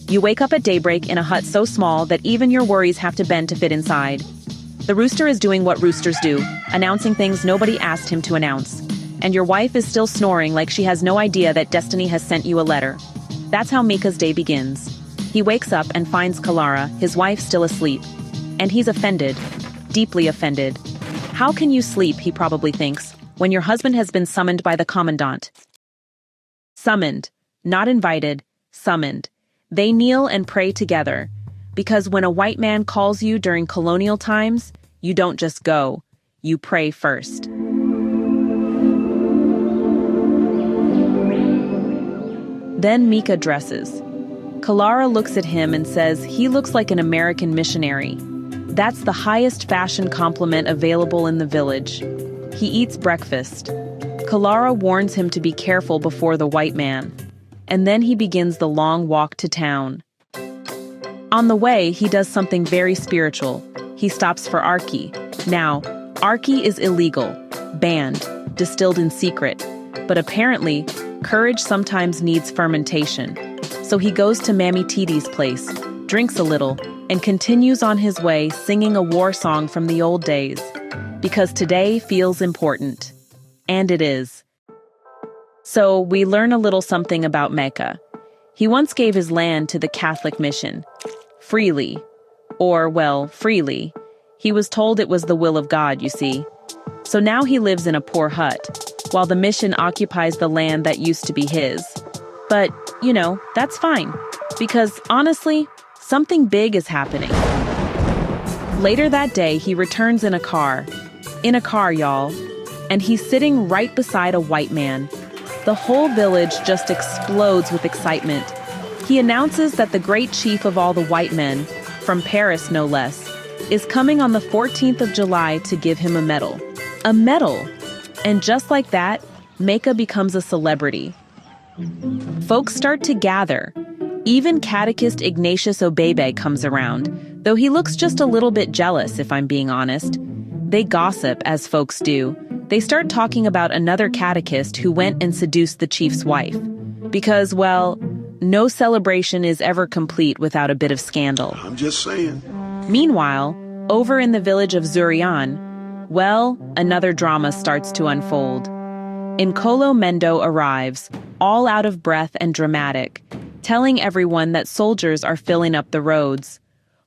You wake up at daybreak in a hut so small that even your worries have to bend to fit inside. The rooster is doing what roosters do, announcing things nobody asked him to announce. And your wife is still snoring like she has no idea that destiny has sent you a letter. That's how Meka's day begins. He wakes up and finds Kalara, his wife, still asleep. And he's offended, deeply offended. How can you sleep, he probably thinks, when your husband has been summoned by the Commandant? Summoned, not invited, summoned. They kneel and pray together, because when a white man calls you during colonial times, you don't just go, you pray first. Then Meka dresses. Kalara looks at him and says he looks like an American missionary. That's the highest fashion compliment available in the village. He eats breakfast. Kalara warns him to be careful before the white man. And then he begins the long walk to town. On the way, he does something very spiritual. He stops for Arki. Now, Arki is illegal, banned, distilled in secret. But apparently, courage sometimes needs fermentation. So he goes to Mammy Titi's place, drinks a little, and continues on his way singing a war song from the old days. Because today feels important. And it is. So we learn a little something about Meka. He once gave his land to the Catholic mission. Freely. Or, well, freely. He was told it was the will of God, you see. So now he lives in a poor hut, while the mission occupies the land that used to be his. But, that's fine. Because, honestly, something big is happening. Later that day, he returns in a car. In a car, y'all. And he's sitting right beside a white man. The whole village just explodes with excitement. He announces that the great chief of all the white men, from Paris no less, is coming on the 14th of July to give him a medal. A medal! And just like that, Meka becomes a celebrity. Folks start to gather. Even catechist Ignatius Obebe comes around, though he looks just a little bit jealous, if I'm being honest. They gossip, as folks do. They start talking about another catechist who went and seduced the chief's wife. Because, well, no celebration is ever complete without a bit of scandal. I'm just saying. Meanwhile, over in the village of Zourian, well, another drama starts to unfold. Nkolo Mendo arrives, all out of breath and dramatic, telling everyone that soldiers are filling up the roads.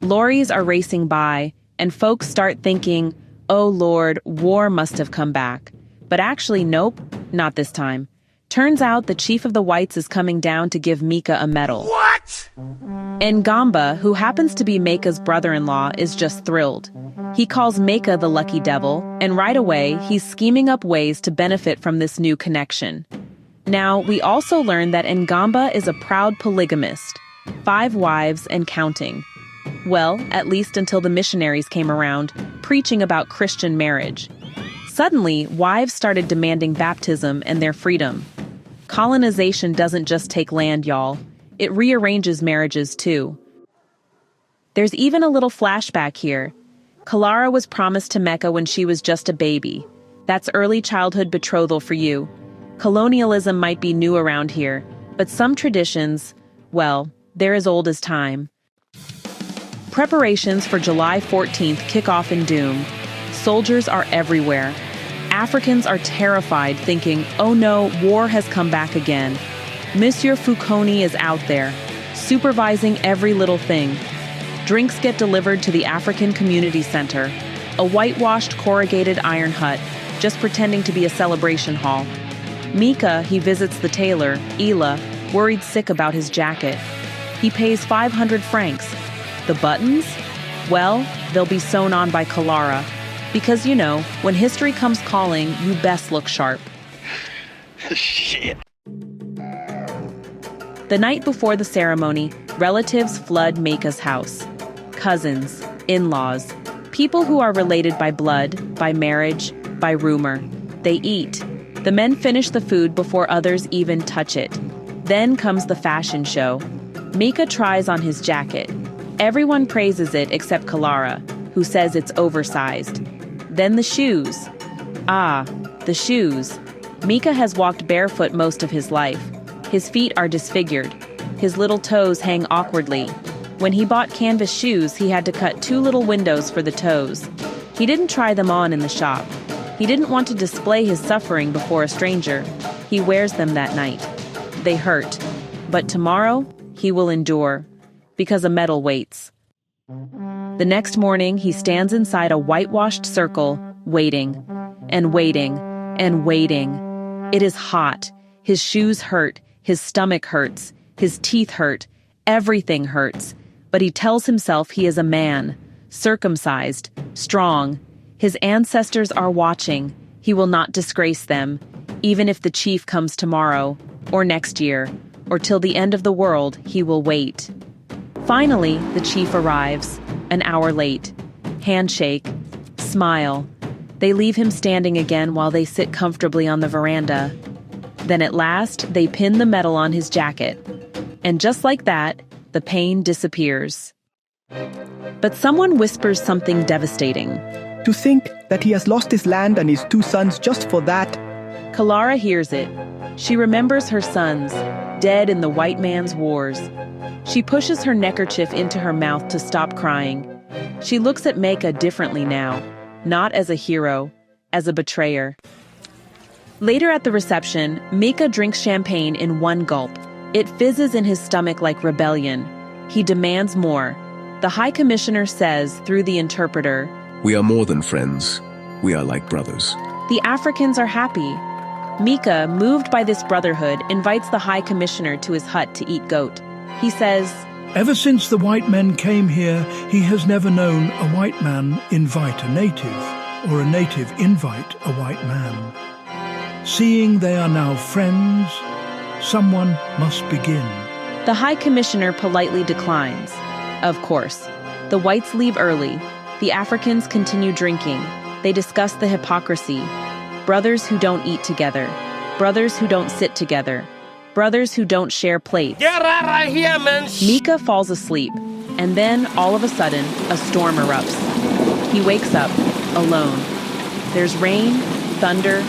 Lorries are racing by, and folks start thinking, oh Lord, war must have come back. But actually, nope, not this time. Turns out the chief of the whites is coming down to give Meka a medal. What? Engamba, who happens to be Meka's brother-in-law, is just thrilled. He calls Meka the lucky devil, and right away, he's scheming up ways to benefit from this new connection. Now, we also learn that Engamba is a proud polygamist, 5 wives and counting. Well, at least until the missionaries came around, preaching about Christian marriage. Suddenly, wives started demanding baptism and their freedom. Colonization doesn't just take land, y'all. It rearranges marriages, too. There's even a little flashback here. Kalara was promised to Meka when she was just a baby. That's early childhood betrothal for you. Colonialism might be new around here, but some traditions, well, they're as old as time. Preparations for July 14th kick off in Doom. Soldiers are everywhere. Africans are terrified, thinking, oh no, war has come back again. Monsieur Fouconi is out there, supervising every little thing. Drinks get delivered to the African Community Center, a whitewashed corrugated iron hut, just pretending to be a celebration hall. Meka, he visits the tailor, Ela, worried sick about his jacket. He pays 500 francs. The buttons? Well, they'll be sewn on by Kalara. Because, when history comes calling, you best look sharp. Shit. The night before the ceremony, relatives flood Meka's house. Cousins, in-laws, people who are related by blood, by marriage, by rumor. They eat. The men finish the food before others even touch it. Then comes the fashion show. Meka tries on his jacket. Everyone praises it except Kalara, who says it's oversized. Then the shoes. Ah, the shoes. Meka has walked barefoot most of his life. His feet are disfigured. His little toes hang awkwardly. When he bought canvas shoes, he had to cut 2 little windows for the toes. He didn't try them on in the shop. He didn't want to display his suffering before a stranger. He wears them that night. They hurt. But tomorrow, he will endure, because a medal waits. The next morning, he stands inside a whitewashed circle, waiting, and waiting, and waiting. It is hot. His shoes hurt. His stomach hurts. His teeth hurt. Everything hurts. But he tells himself he is a man, circumcised, strong. His ancestors are watching. He will not disgrace them, even if the chief comes tomorrow, or next year, or till the end of the world, he will wait. Finally, the chief arrives, an hour late. Handshake, smile. They leave him standing again while they sit comfortably on the veranda. Then at last, they pin the medal on his jacket. And just like that, the pain disappears. But someone whispers something devastating. To think that he has lost his land and his 2 sons just for that. Clara hears it. She remembers her sons, dead in the white man's wars. She pushes her neckerchief into her mouth to stop crying. She looks at Meka differently now, not as a hero, as a betrayer. Later at the reception, Meka drinks champagne in one gulp. It fizzes in his stomach like rebellion. He demands more. The High Commissioner says, through the interpreter, "We are more than friends. We are like brothers." The Africans are happy. Meka, moved by this brotherhood, invites the High Commissioner to his hut to eat goat. He says, "Ever since the white men came here, he has never known a white man invite a native, or a native invite a white man. Seeing they are now friends, someone must begin." The High Commissioner politely declines. Of course. The whites leave early. The Africans continue drinking. They discuss the hypocrisy. Brothers who don't eat together. Brothers who don't sit together. Brothers who don't share plates. Get out of here, man. Meka falls asleep, and then, all of a sudden, a storm erupts. He wakes up, alone. There's rain, thunder,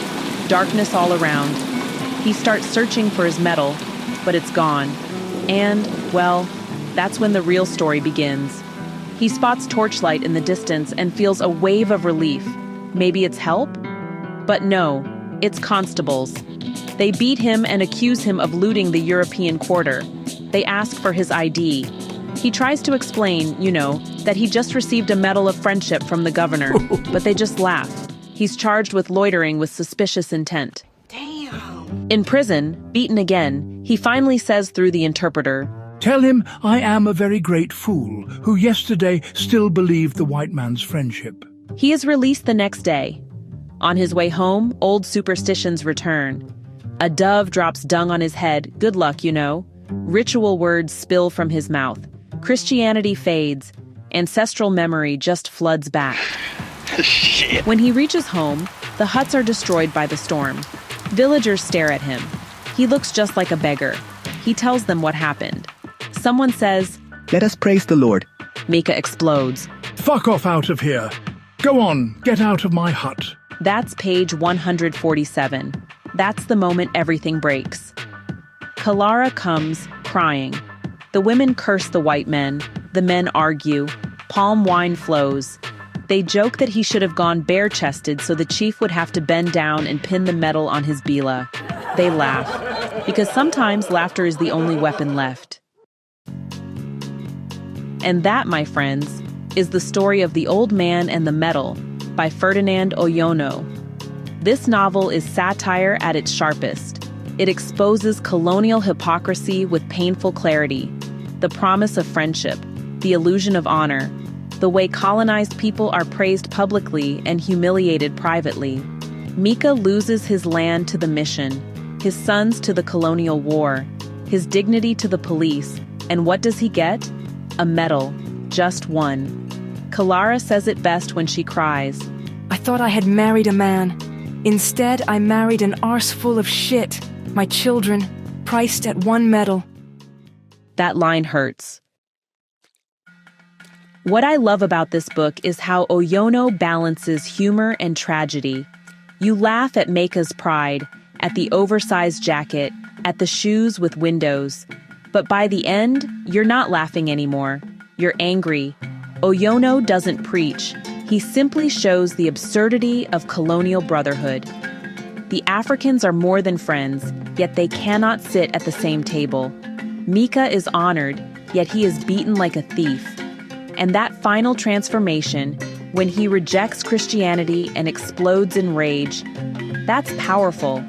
darkness all around. He starts searching for his medal, but it's gone. And, well, that's when the real story begins. He spots torchlight in the distance and feels a wave of relief. Maybe it's help? But no, it's constables. They beat him and accuse him of looting the European quarter. They ask for his ID. He tries to explain, that he just received a medal of friendship from the governor, but they just laugh. He's charged with loitering with suspicious intent. Damn. In prison, beaten again, he finally says through the interpreter, "Tell him I am a very great fool, who yesterday still believed the white man's friendship." He is released the next day. On his way home, old superstitions return. A dove drops dung on his head, good luck, Ritual words spill from his mouth. Christianity fades. Ancestral memory just floods back. Shit. When he reaches home, the huts are destroyed by the storm. Villagers stare at him. He looks just like a beggar. He tells them what happened. Someone says, Let us praise the Lord. Meka explodes. "Fuck off out of here. Go on, get out of my hut." That's page 147. That's the moment everything breaks. Clara comes, crying. The women curse the white men. The men argue. Palm wine flows. They joke that he should have gone bare-chested so the chief would have to bend down and pin the medal on his bila. They laugh, because sometimes laughter is the only weapon left. And that, my friends, is the story of The Old Man and the Medal by Ferdinand Oyono. This novel is satire at its sharpest. It exposes colonial hypocrisy with painful clarity, the promise of friendship, the illusion of honor, the way colonized people are praised publicly and humiliated privately. Meka loses his land to the mission, his sons to the colonial war, his dignity to the police, and what does he get? A medal, just one. Clara says it best when she cries. "I thought I had married a man. Instead, I married an arse full of shit. My children, priced at one medal." That line hurts. What I love about this book is how Oyono balances humor and tragedy. You laugh at Meka's pride, at the oversized jacket, at the shoes with windows. But by the end, you're not laughing anymore. You're angry. Oyono doesn't preach. He simply shows the absurdity of colonial brotherhood. The Africans are more than friends, yet they cannot sit at the same table. Meka is honored, yet he is beaten like a thief. And that final transformation, when he rejects Christianity and explodes in rage, that's powerful.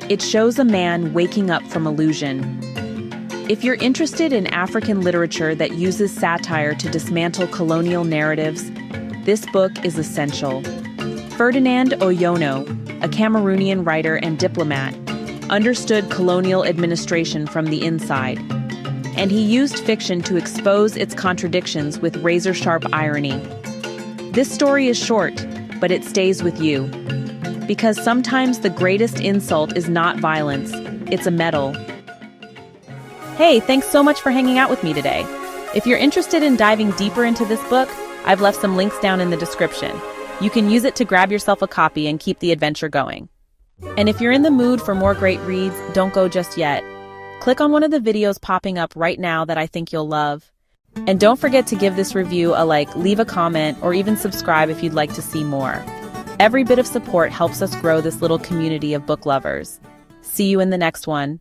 It shows a man waking up from illusion. If you're interested in African literature that uses satire to dismantle colonial narratives, this book is essential. Ferdinand Oyono, a Cameroonian writer and diplomat, understood colonial administration from the inside, and he used fiction to expose its contradictions with razor-sharp irony. This story is short, but it stays with you. Because sometimes the greatest insult is not violence, it's a medal. Hey, thanks so much for hanging out with me today. If you're interested in diving deeper into this book, I've left some links down in the description. You can use it to grab yourself a copy and keep the adventure going. And if you're in the mood for more great reads, don't go just yet. Click on one of the videos popping up right now that I think you'll love. And don't forget to give this review a like, leave a comment, or even subscribe if you'd like to see more. Every bit of support helps us grow this little community of book lovers. See you in the next one.